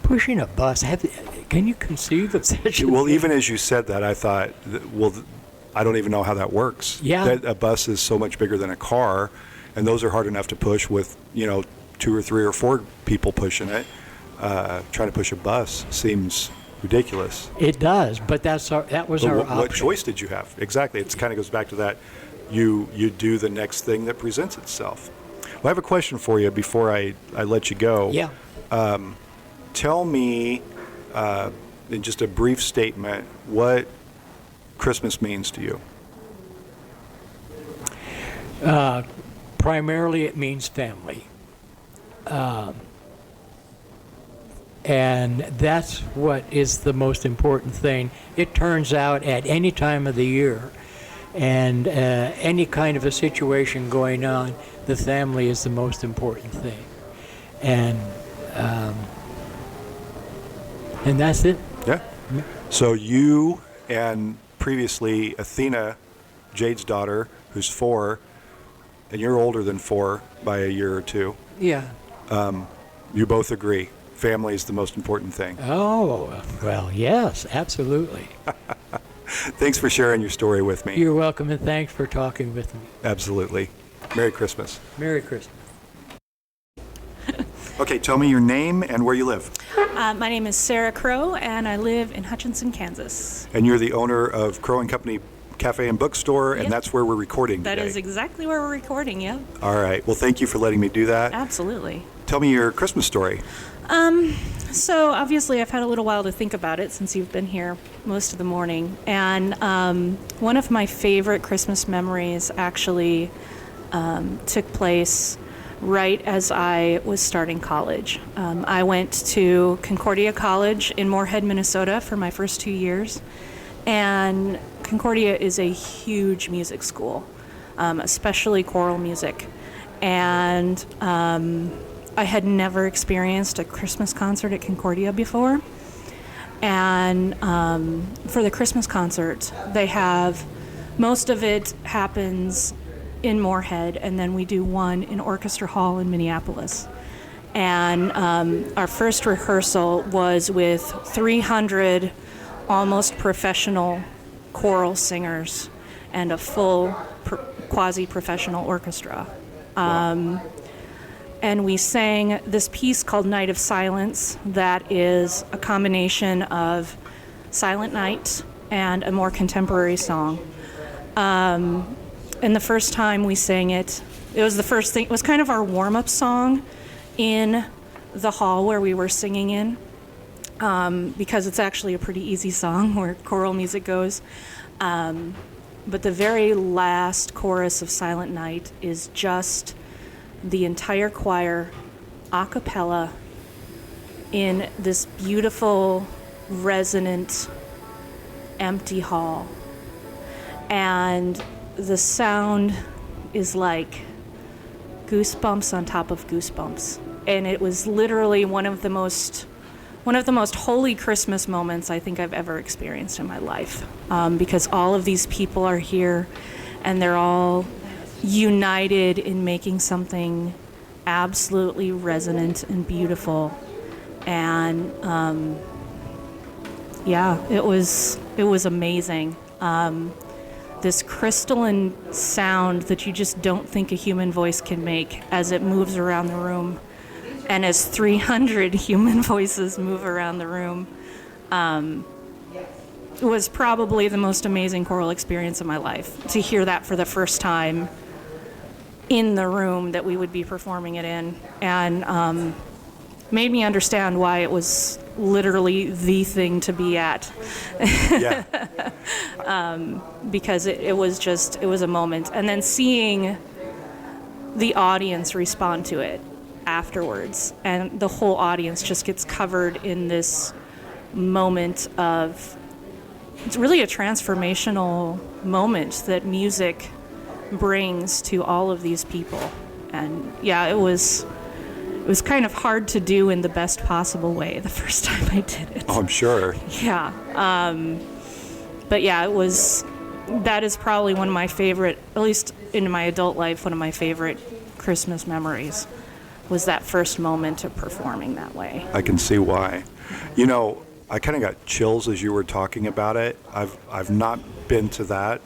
Can you conceive of such a Well, thing? even as you said that, I thought, well, I don't even know how that works. Yeah. That a bus is so much bigger than a car, and those are hard enough to push with, 2 or 3 or 4 people pushing it. Trying to push a bus seems ridiculous. It does, but that was But our what option. choice did you have? Exactly. It kind of goes back to that. You do the next thing that presents itself. Well, I have a question for you before I let you go. Yeah. Tell me, in just a brief statement, what Christmas means to you. Primarily, it means family. And that's what is the most important thing. It turns out at any time of the year and any kind of a situation going on, the family is the most important thing. And that's it. Yeah. So you and previously Athena, Jade's daughter, who's 4, and you're older than 4 by a year or 2. Yeah. You both agree. Family is the most important thing. Oh, well, yes, absolutely. Thanks for sharing your story with me. You're welcome, and thanks for talking with me. Absolutely. Merry Christmas. Merry Christmas. Okay, tell me your name and where you live. My name is Sarah Crow, and I live in Hutchinson, Kansas. And you're the owner of Crow and Company Cafe and Bookstore, and Yep. that's where we're recording That today. is exactly where we're recording, yeah. All right. Well, thank you for letting me do that. Absolutely. Tell me your Christmas story. So obviously I've had a little while to think about it since you've been here most of the morning. And one of my favorite Christmas memories actually took place right as I was starting college. I went to Concordia College in Moorhead, Minnesota for my first 2 years. And Concordia is a huge music school, especially choral music. And I had never experienced a Christmas concert at Concordia before. And for the Christmas concert, they have, most of it happens in Moorhead, and then we do one in Orchestra Hall in Minneapolis. And our first rehearsal was with 300 almost professional choral singers and a full quasi-professional orchestra. And we sang this piece called Night of Silence that is a combination of Silent Night and a more contemporary song. And the first time we sang it, it was the first thing, it was kind of our warm-up song in the hall where we were singing in, because it's actually a pretty easy song where choral music goes. But the very last chorus of Silent Night is just the entire choir a cappella in this beautiful, resonant, empty hall. And the sound is like goosebumps on top of goosebumps. And it was literally one of the most holy Christmas moments I think I've ever experienced in my life, because all of these people are here and they're all united in making something absolutely resonant and beautiful. And it was amazing. This crystalline sound that you just don't think a human voice can make as it moves around the room, and as 300 human voices move around the room, was probably the most amazing choral experience of my life. To hear that for the first time in the room that we would be performing it in, and made me understand why it was literally the thing to be at. Yeah. Because it was a moment. And then seeing the audience respond to it afterwards, and the whole audience just gets covered in this moment of, it's really a transformational moment that music brings to all of these people. And yeah, it was it was kind of hard to do in the best possible way the first time I did it. Oh, I'm sure. Yeah. But yeah, that is probably one of my favorite, at least in my adult life, one of my favorite Christmas memories was that first moment of performing that way. I can see why. You know, I kind of got chills as you were talking about it. I've not been to that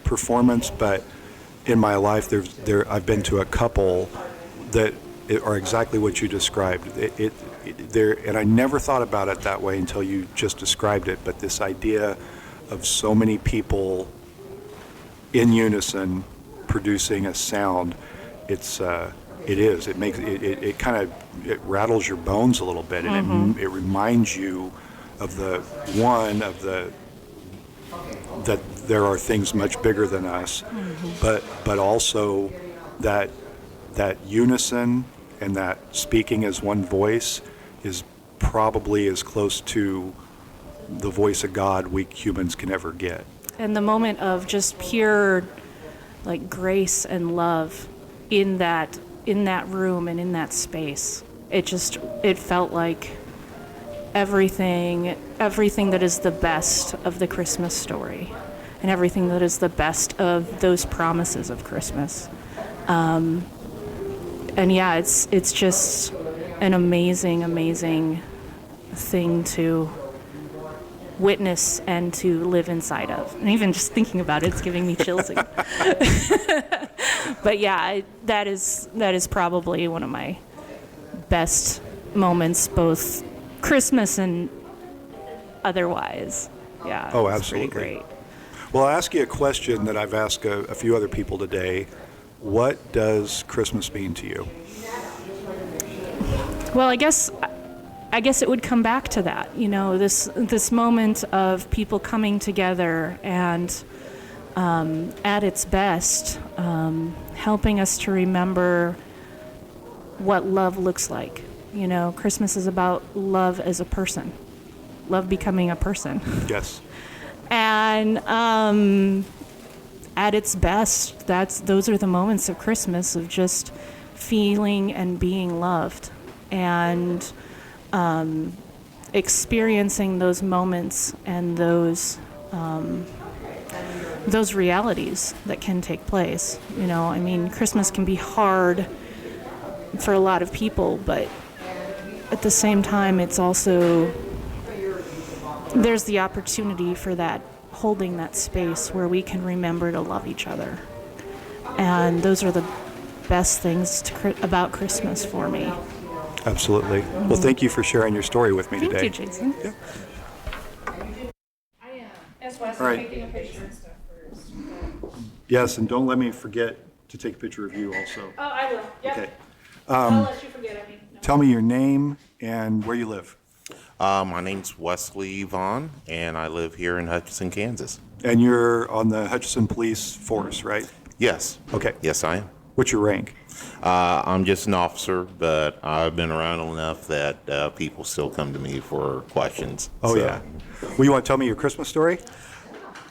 performance, but in my life, I've been to a couple that are exactly what you described. And I never thought about it that way until you just described it. But this idea of so many people in unison producing a sound, it rattles your bones a little bit, and it reminds you of that there are things much bigger than us, but also that unison and that speaking as one voice is probably as close to the voice of God we humans can ever get. And the moment of just pure like grace and love in that room and in that space, it felt like everything that is the best of the Christmas story and everything that is the best of those promises of Christmas. And yeah, it's just an amazing thing to witness and to live inside of. And even just thinking about it's giving me chills again. But yeah, that is probably one of my best moments, both Christmas and otherwise. Yeah. Oh, it's absolutely. Pretty great. Well, I'll ask you a question that I've asked a few other people today. What does Christmas mean to you? Well, I guess it would come back to that, this moment of people coming together and at its best, helping us to remember what love looks like. Christmas is about love as a person, love becoming a person. Yes. And at its best, those are the moments of Christmas of just feeling and being loved and experiencing those moments and those realities that can take place. Christmas can be hard for a lot of people, but at the same time, it's also, there's the opportunity for that, holding that space where we can remember to love each other. And those are the best things about Christmas for me. Absolutely. Well, thank you for sharing your story with me today. Thank you, Jason. Yeah. All right. Yes, and don't let me forget to take a picture of you also. Oh, I will. Yep. Okay. I'll let you forget. No. Tell me your name and where you live. My name's Wesley Vaughn, and I live here in Hutchinson, Kansas. And you're on the Hutchinson Police Force, right? Yes. Okay. Yes, I am. What's your rank? I'm just an officer, but I've been around enough that people still come to me for questions. Oh, So, yeah. Well, you want to tell me your Christmas story?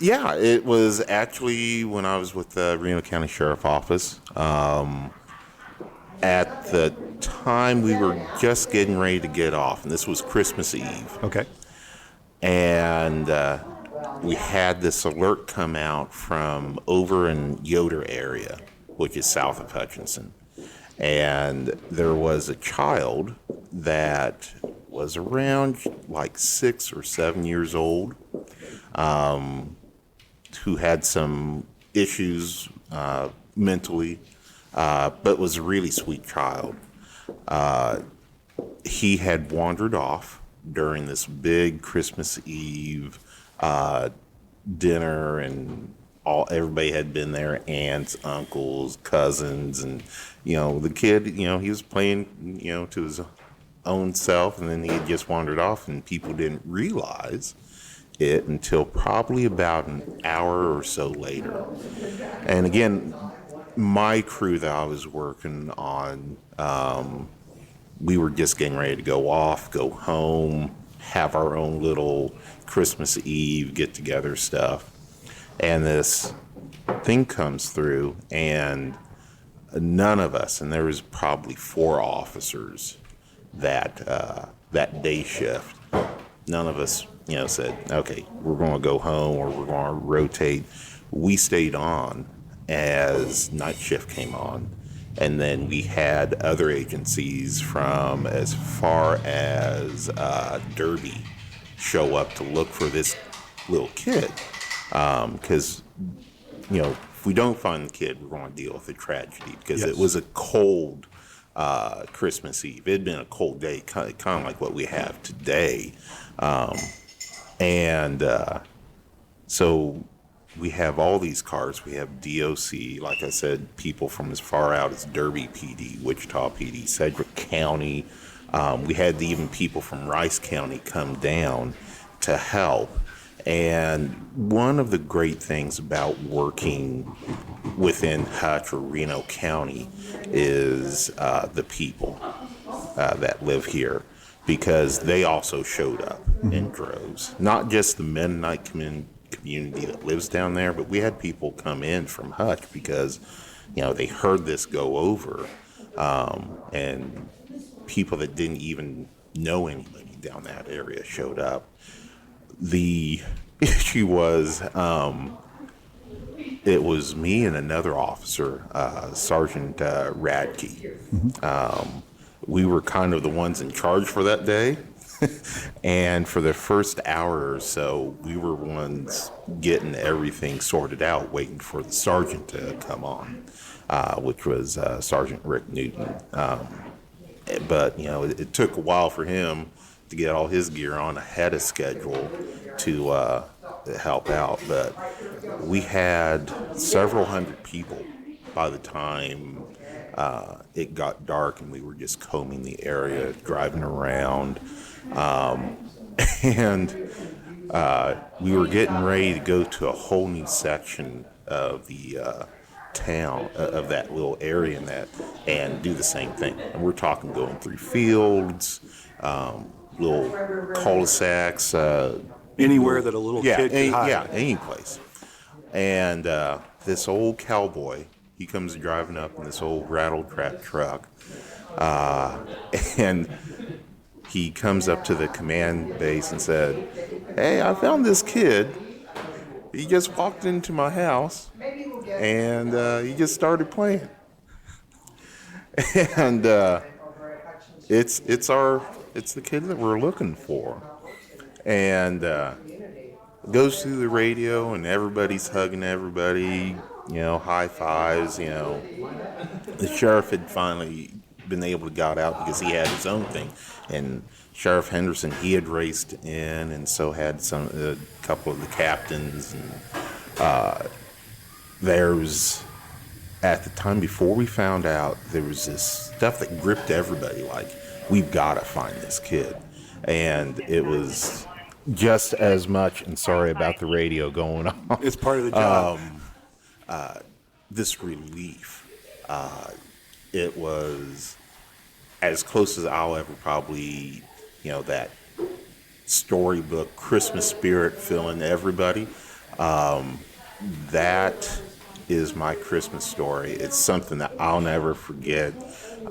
Yeah, it was actually when I was with the Reno County Sheriff Office. At the time, we were just getting ready to get off, and this was Christmas Eve. Okay. And we had this alert come out from over in Yoder area, which is south of Hutchinson. And there was a child that was around like 6 or 7 years old, who had some issues mentally, but was a really sweet child. He had wandered off during this big Christmas Eve dinner, and everybody had been there, aunts, uncles, cousins, and the kid, he was playing, to his own self, and then he had just wandered off, and people didn't realize it until probably about an hour or so later. And again, my crew that I was working on, we were just getting ready to go home, have our own little Christmas Eve get-together stuff. And this thing comes through, and none of us, and there was probably 4 officers that day shift. None of us, said, okay, we're going to go home or we're going to rotate. We stayed on as night shift came on. And then we had other agencies from as far as Derby show up to look for this little kid. Because, if we don't find the kid, we're going to deal with a tragedy. Because It was a cold Christmas Eve. It had been a cold day, kind of like what we have today. So we have all these cars. We have DOC, like I said, people from as far out as Derby PD, Wichita PD, Sedgwick County. We had even people from Rice County come down to help. And one of the great things about working within Hutch or Reno County is the people that live here, because they also showed up in droves. Not just the Mennonite community that lives down there, but we had people come in from Hutch because, they heard this go over, and people that didn't even know anybody down that area showed up. The issue was, it was me and another officer, Sergeant Radke. We were kind of the ones in charge for that day. And for the first hour or so, we were ones getting everything sorted out, waiting for the sergeant to come on, which was Sergeant Rick Newton. But, it took a while for him to get all his gear on ahead of schedule to help out. But we had several hundred people by the time it got dark, and we were just combing the area, driving around. And we were getting ready to go to a whole new section of the town, of that little area and do the same thing. And we're talking going through fields, little cul-de-sacs. Anywhere that a little kid could hide. Yeah, any place. And this old cowboy, he comes driving up in this old rattle-trap truck, and he comes up to the command base and said, "Hey, I found this kid. He just walked into my house, and he just started playing." And it's the kid that we're looking for. And goes through the radio, and everybody's hugging everybody, high fives. The sheriff had finally been able to get out because he had his own thing. And Sheriff Henderson, he had raced in, and so had a couple of the captains. And there's, at the time before we found out, there was this stuff that gripped everybody, like, we've got to find this kid. And it was just as much, and sorry about the radio going on. It's part of the job. This relief. It was as close as I'll ever probably, that storybook Christmas spirit filling everybody. That is my Christmas story. It's something that I'll never forget.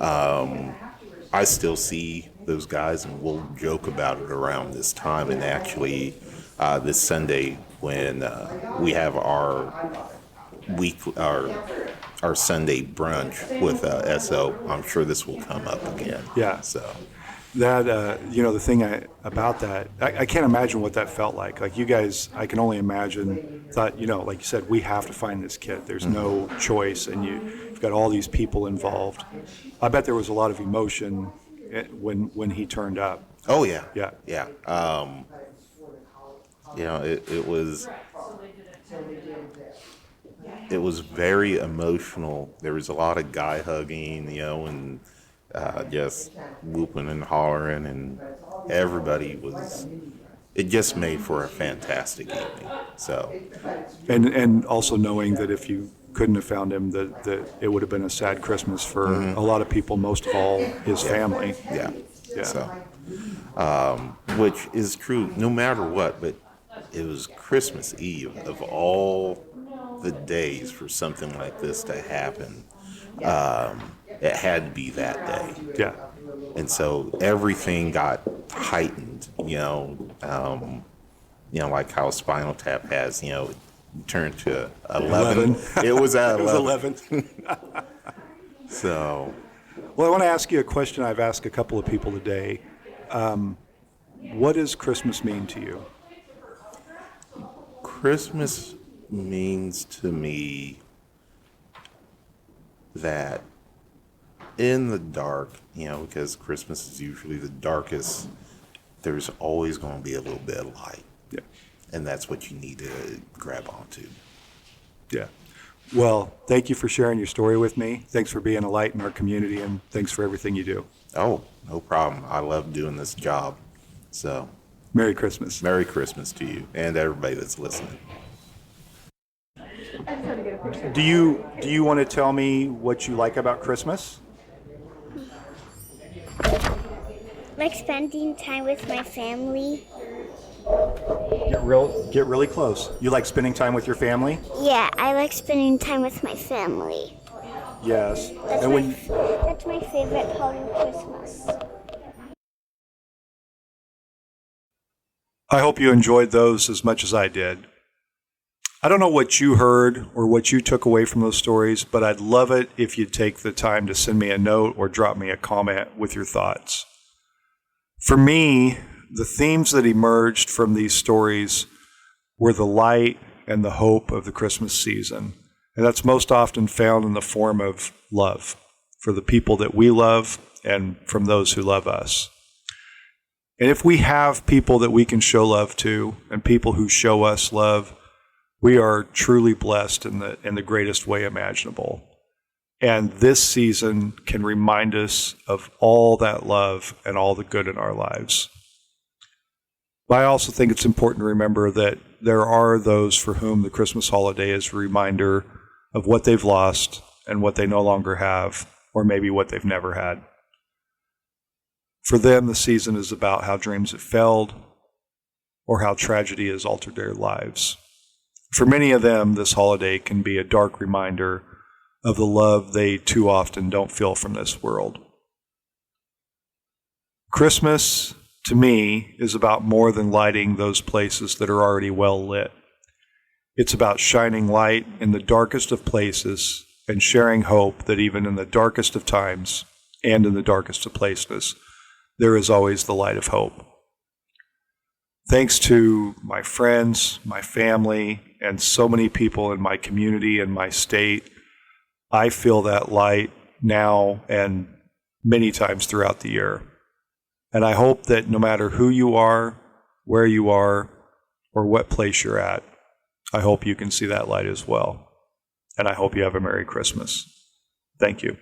I still see those guys, and we'll joke about it around this time. And actually, this Sunday when we have our Sunday brunch with SO, I'm sure this will come up again. Yeah. So that the thing about that, I can't imagine what that felt like. Like, you guys, I can only imagine. Thought, like you said, we have to find this kid. There's no choice, and you've got all these people involved. I bet there was a lot of emotion when he turned up. Oh yeah. Yeah. It was very emotional. There was a lot of guy hugging, and just whooping and hollering, and everybody was. It just made for a fantastic evening. So, and also knowing that if you couldn't have found him, that it would have been a sad Christmas for a lot of people, most of all his family. Yeah. Yeah. So, which is true no matter what, but it was Christmas Eve of all the days for something like this to happen. It had to be that day. Yeah. And so everything got heightened, like how Spinal Tap has, turned to 11. It was at 11. It was 11. So, Well, I want to ask you a question I've asked a couple of people today. What does Christmas mean to you? Christmas means to me that in the dark, because Christmas is usually the darkest, there's always going to be a little bit of light. Yeah. And that's what you need to grab onto. Yeah. Well, thank you for sharing your story with me. Thanks for being a light in our community, and thanks for everything you do. Oh, no problem. I love doing this job. So, Merry Christmas. Merry Christmas to you and everybody that's listening. Do you want to tell me what you like about Christmas? Like spending time with my family. Get really close. You like spending time with your family? Yeah, I like spending time with my family. Yes. That's my favorite part of Christmas. I hope you enjoyed those as much as I did. I don't know what you heard or what you took away from those stories, but I'd love it if you'd take the time to send me a note or drop me a comment with your thoughts. For me, the themes that emerged from these stories were the light and the hope of the Christmas season. And that's most often found in the form of love for the people that we love and from those who love us. And if we have people that we can show love to and people who show us love, we are truly blessed in the greatest way imaginable. And this season can remind us of all that love and all the good in our lives. But I also think it's important to remember that there are those for whom the Christmas holiday is a reminder of what they've lost and what they no longer have, or maybe what they've never had. For them, the season is about how dreams have failed or how tragedy has altered their lives. For many of them, this holiday can be a dark reminder of the love they too often don't feel from this world. Christmas, to me, is about more than lighting those places that are already well lit. It's about shining light in the darkest of places and sharing hope that even in the darkest of times and in the darkest of places, there is always the light of hope. Thanks to my friends, my family, and so many people in my community and my state, I feel that light now and many times throughout the year. And I hope that no matter who you are, where you are, or what place you're at, I hope you can see that light as well. And I hope you have a Merry Christmas. Thank you.